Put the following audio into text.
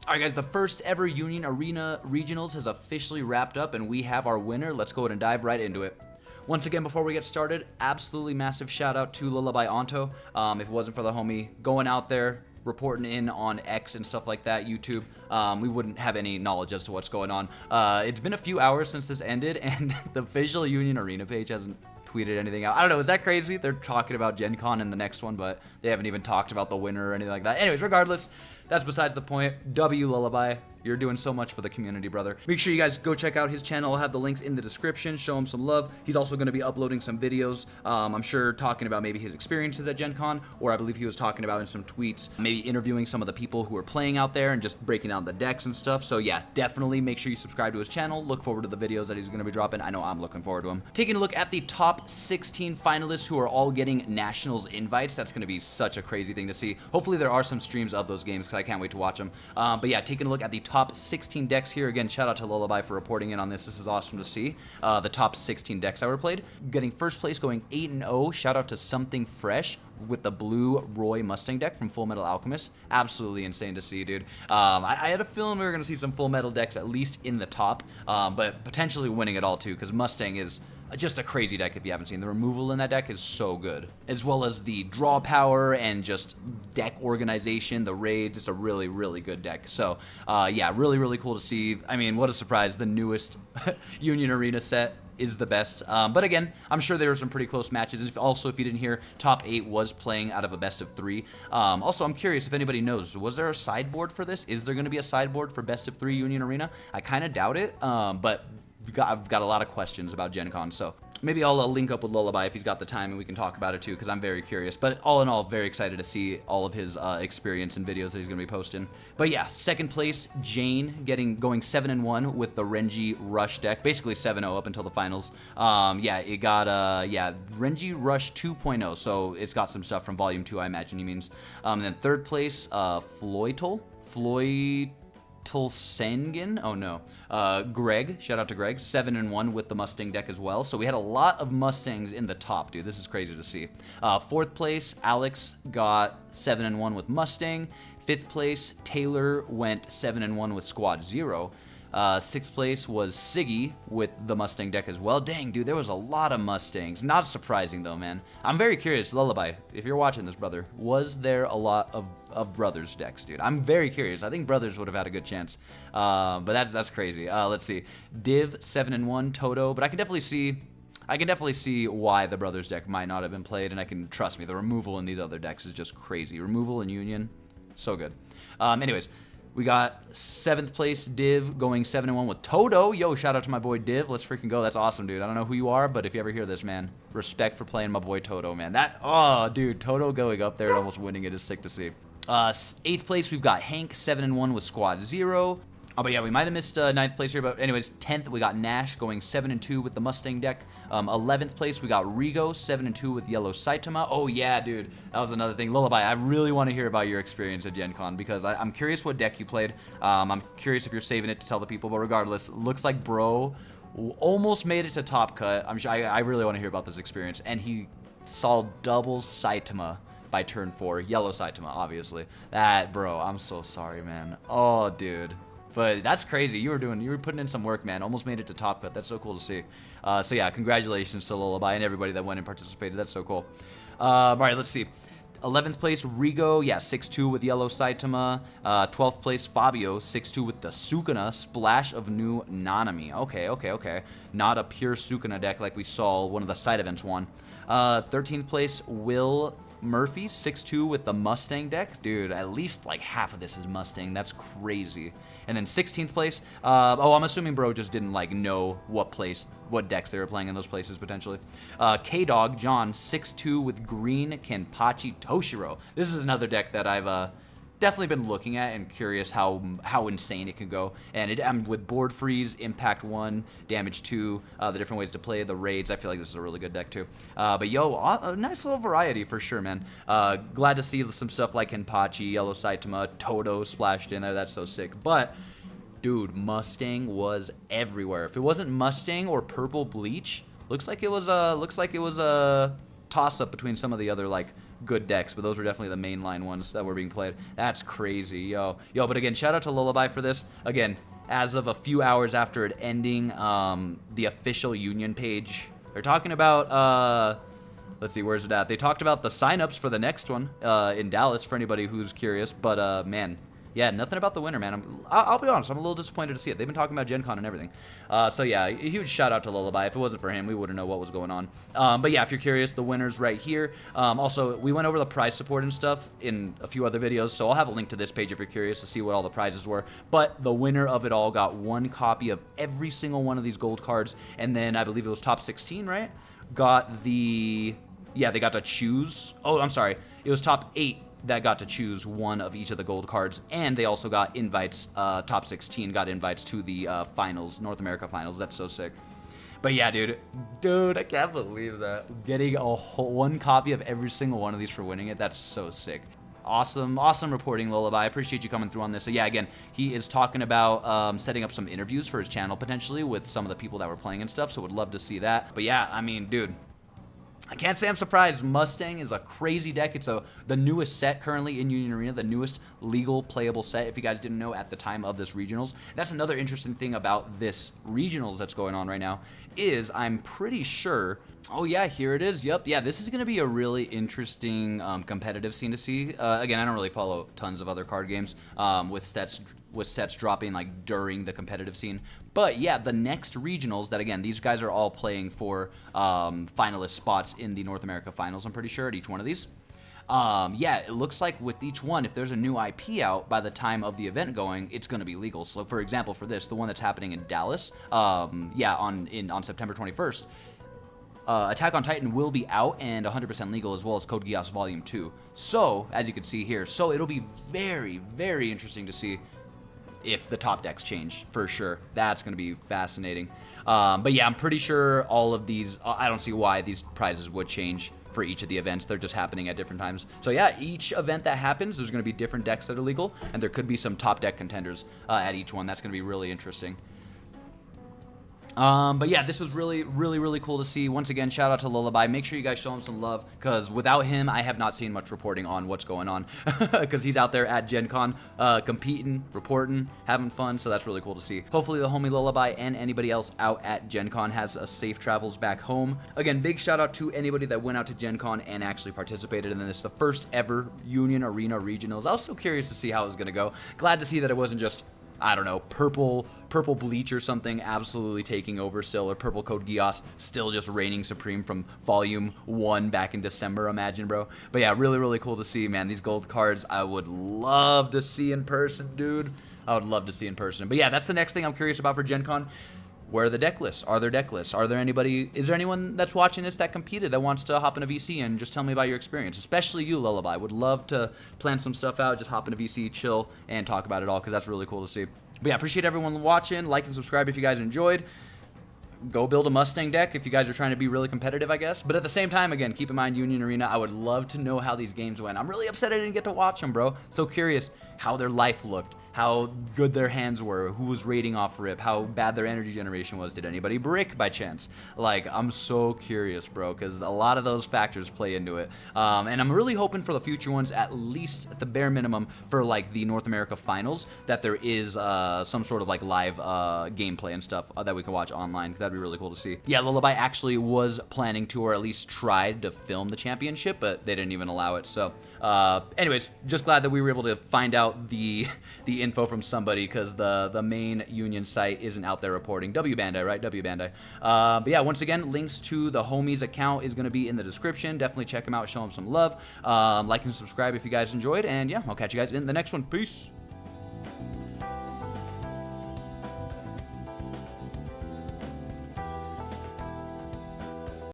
All right, guys, the first ever Union Arena Regionals has officially wrapped up, and we have our winner. Let's go ahead and dive right into it. Once again, before we get started, absolutely massive shout out to Lullaby Anto. If it wasn't for the homie going out there, reporting in on X and stuff like that, YouTube, we wouldn't have any knowledge as to what's going on. It's been a few hours since this ended, and the official Union Arena page hasn't tweeted anything out. I don't know, is that crazy? They're talking about Gen Con in the next one, but they haven't even talked about the winner or anything like that. Anyways, regardless, that's besides the point. W Lullaby, you're doing so much for the community, brother. Make sure you guys go check out his channel. I'll have the links in the description. Show him some love. He's also going to be uploading some videos, I'm sure talking about maybe his experiences at Gen Con, or I believe he was talking about in some tweets, maybe interviewing some of the people who are playing out there and just breaking down the decks and stuff. So yeah, definitely make sure you subscribe to his channel. Look forward to the videos that he's going to be dropping. I know I'm looking forward to them. Taking a look at the top 16 finalists who are all getting Nationals invites. That's going to be such a crazy thing to see. Hopefully there are some streams of those games because I can't wait to watch them. But yeah, taking a look at the top 16 decks here. Again, shout out to Lullaby for reporting in on this. This is awesome to see. The top 16 decks I were played. Getting first place, going 8-0. Shout out to Something Fresh with the blue Roy Mustang deck from Full Metal Alchemist. Absolutely insane to see, dude. I had a feeling we were going to see some Full Metal decks at least in the top, but potentially winning it all too, because Mustang is just a crazy deck if you haven't seen. The removal in that deck is so good, as well as the draw power and just deck organization, the raids. It's a really, really good deck. So yeah, really, really cool to see. I mean, what a surprise. The newest Union Arena set is the best. But again, I'm sure there were some pretty close matches. Also, if you didn't hear, top 8 was playing out of a best of 3. Also, I'm curious if anybody knows, was there a sideboard for this? Is there going to be a sideboard for best of 3 Union Arena? I kind of doubt it, but I've got a lot of questions about Gen Con, so maybe I'll link up with Lullaby if he's got the time and we can talk about it too, because I'm very curious. But all in all, very excited to see all of his experience and videos that he's going to be posting. But yeah, second place, Jane, going 7-1 with the Renji Rush deck, basically 7-0 up until the finals. Yeah, it got Renji Rush 2.0, so it's got some stuff from Volume 2, I imagine he means. And then third place, Floytel Tulsengen, oh no, Greg, shout out to Greg, 7-1 with the Mustang deck as well. So we had a lot of Mustangs in the top, dude. This is crazy to see. Fourth place, Alex got 7-1 with Mustang. Fifth place, Taylor went 7-1 with Squad Zero. Sixth place was Siggy with the Mustang deck as well. Dang, dude, there was a lot of Mustangs. Not surprising, though, man. I'm very curious, Lullaby, if you're watching this, brother, was there a lot of Brothers decks, dude? I'm very curious. I think Brothers would have had a good chance. But that's crazy. Let's see. Div, 7-1, Toto, but I can definitely see why the Brothers deck might not have been played, and trust me, the removal in these other decks is just crazy. Removal in Union, so good. Anyways, we got 7th place, Div, going 7-1 with Toto. Yo, shout out to my boy Div. Let's freaking go. That's awesome, dude. I don't know who you are, but if you ever hear this, man, respect for playing my boy Toto, man. Oh, dude, Toto going up there and almost winning it is sick to see. 8th place, we've got Hank, 7-1 with Squad Zero. Oh, but yeah, we might have missed 9th place here, but anyways, 10th, we got Nash going 7-2 with the Mustang deck. 11th place, we got Rigo, 7-2 with Yellow Saitama. Oh, yeah, dude, that was another thing. Lullaby, I really want to hear about your experience at Gen Con, because I'm curious what deck you played. I'm curious if you're saving it to tell the people, but regardless, looks like bro almost made it to top cut. I'm sure I really want to hear about this experience, and he saw double Saitama by turn 4. Yellow Saitama, obviously. Bro, I'm so sorry, man. Oh, dude. But that's crazy. You were putting in some work, man. Almost made it to top cut. That's so cool to see. So yeah, congratulations to Lullaby and everybody that went and participated. That's so cool. All right, let's see. 11th place, Rigo, yeah, 6-2 with Yellow Saitama. 12th place, Fabio, 6-2 with the Sukuna, Splash of New Nanami. Okay. Not a pure Sukuna deck like we saw one of the side events won. 13th place, Will Murphy, 6-2 with the Mustang deck. Dude, at least like half of this is Mustang. That's crazy. And then 16th place. I'm assuming bro just didn't like know what decks they were playing in those places potentially. K-Dog, John, 6-2 with Green Kenpachi Toshiro. This is another deck that I've definitely been looking at and curious how insane it can go. And with board freeze, impact 1, damage 2, the different ways to play, the raids, I feel like this is a really good deck too. But yo, a nice little variety for sure, man. Glad to see some stuff like Kenpachi, Yellow Saitama, Toto splashed in there. That's so sick. But dude, Mustang was everywhere. If it wasn't Mustang or Purple Bleach, looks like it was a toss-up between some of the other like good decks, but those were definitely the mainline ones that were being played. That's crazy, yo. But again, shout out to Lullaby for this. Again, as of a few hours after it ending, the official Union page, they're talking about, let's see, where's it at? They talked about the signups for the next one in Dallas for anybody who's curious, but man, yeah, nothing about the winner, man. I'll be honest, I'm a little disappointed to see it. They've been talking about Gen Con and everything. So yeah, a huge shout out to Lullaby. If it wasn't for him, we wouldn't know what was going on. But yeah, if you're curious, the winner's right here. Also, we went over the prize support and stuff in a few other videos, so I'll have a link to this page if you're curious to see what all the prizes were. But the winner of it all got one copy of every single one of these gold cards, and then I believe it was top 16, right? Got the... Yeah, they got to choose... Oh, I'm sorry. It was top 8 that got to choose one of each of the gold cards, and they also got invites, top 16 got invites to the finals, North America finals. That's so sick. But yeah, dude, I can't believe that. Getting one copy of every single one of these for winning it, that's so sick. Awesome reporting, Lullaby. I appreciate you coming through on this. So yeah, again, he is talking about setting up some interviews for his channel potentially with some of the people that were playing and stuff, so would love to see that. But yeah, I mean, dude, I can't say I'm surprised. Mustang is a crazy deck. It's the newest set currently in Union Arena, the newest legal playable set, if you guys didn't know, at the time of this Regionals. That's another interesting thing about this Regionals that's going on right now, is I'm pretty sure... Oh yeah, here it is. Yep, yeah, this is going to be a really interesting competitive scene to see. Again, I don't really follow tons of other card games with sets dropping like during the competitive scene. But yeah, the next regionals that, again, these guys are all playing for finalist spots in the North America finals, I'm pretty sure, at each one of these. Yeah, it looks like with each one, if there's a new IP out by the time of the event going, it's going to be legal. So for example, for this, the one that's happening in Dallas, yeah, on September 21st, Attack on Titan will be out and 100% legal, as well as Code Geass Volume 2. So, as you can see here, so it'll be very, very interesting to see if the top decks change, for sure. That's going to be fascinating. But yeah, I'm pretty sure all of these, I don't see why these prizes would change for each of the events. They're just happening at different times. So yeah, each event that happens, there's going to be different decks that are legal, and there could be some top deck contenders at each one. That's going to be really interesting. But yeah, this was really cool to see. Once again, shout out to Lullaby. Make sure you guys show him some love, because without him, I have not seen much reporting on what's going on, because he's out there at Gen Con, competing, reporting, having fun, so that's really cool to see. Hopefully the homie Lullaby and anybody else out at Gen Con has a safe travels back home. Again, big shout out to anybody that went out to Gen Con and actually participated in this, the first ever Union Arena Regionals. I was so curious to see how it was going to go. Glad to see that it wasn't just, I don't know, purple bleach or something absolutely taking over still, or purple Code Geass still just reigning supreme from Volume 1 back in December, imagine, bro. But yeah, really cool to see, man. These gold cards I would love to see in person, dude. I would love to see in person. But yeah, that's the next thing I'm curious about for Gen Con. Where are the deck lists? Are there deck lists? Is there anyone that's watching this that competed that wants to hop in a VC and just tell me about your experience? Especially you, Lullaby. Would love to plan some stuff out, just hop in a VC, chill, and talk about it all, because that's really cool to see. But yeah, appreciate everyone watching. Like and subscribe if you guys enjoyed. Go build a Mustang deck if you guys are trying to be really competitive, I guess. But at the same time, again, keep in mind Union Arena. I would love to know how these games went. I'm really upset I didn't get to watch them, bro. So curious how their life looked, how good their hands were, who was rating off rip, how bad their energy generation was. Did anybody brick by chance? Like, I'm so curious, bro, because a lot of those factors play into it. And I'm really hoping for the future ones, at least at the bare minimum, for like the North America finals, that there is some sort of like live gameplay and stuff that we can watch online, because that'd be really cool to see. Yeah, Lullaby actually was planning to, or at least tried to film the championship, but they didn't even allow it. So anyways, just glad that we were able to find out the info from somebody, because the main Union site isn't out there reporting. W Bandai, right? W Bandai. But yeah, once again, links to the homies account is going to be in the description. Definitely check them out, show them some love. Like and subscribe if you guys enjoyed, and yeah, I'll catch you guys in the next one. Peace.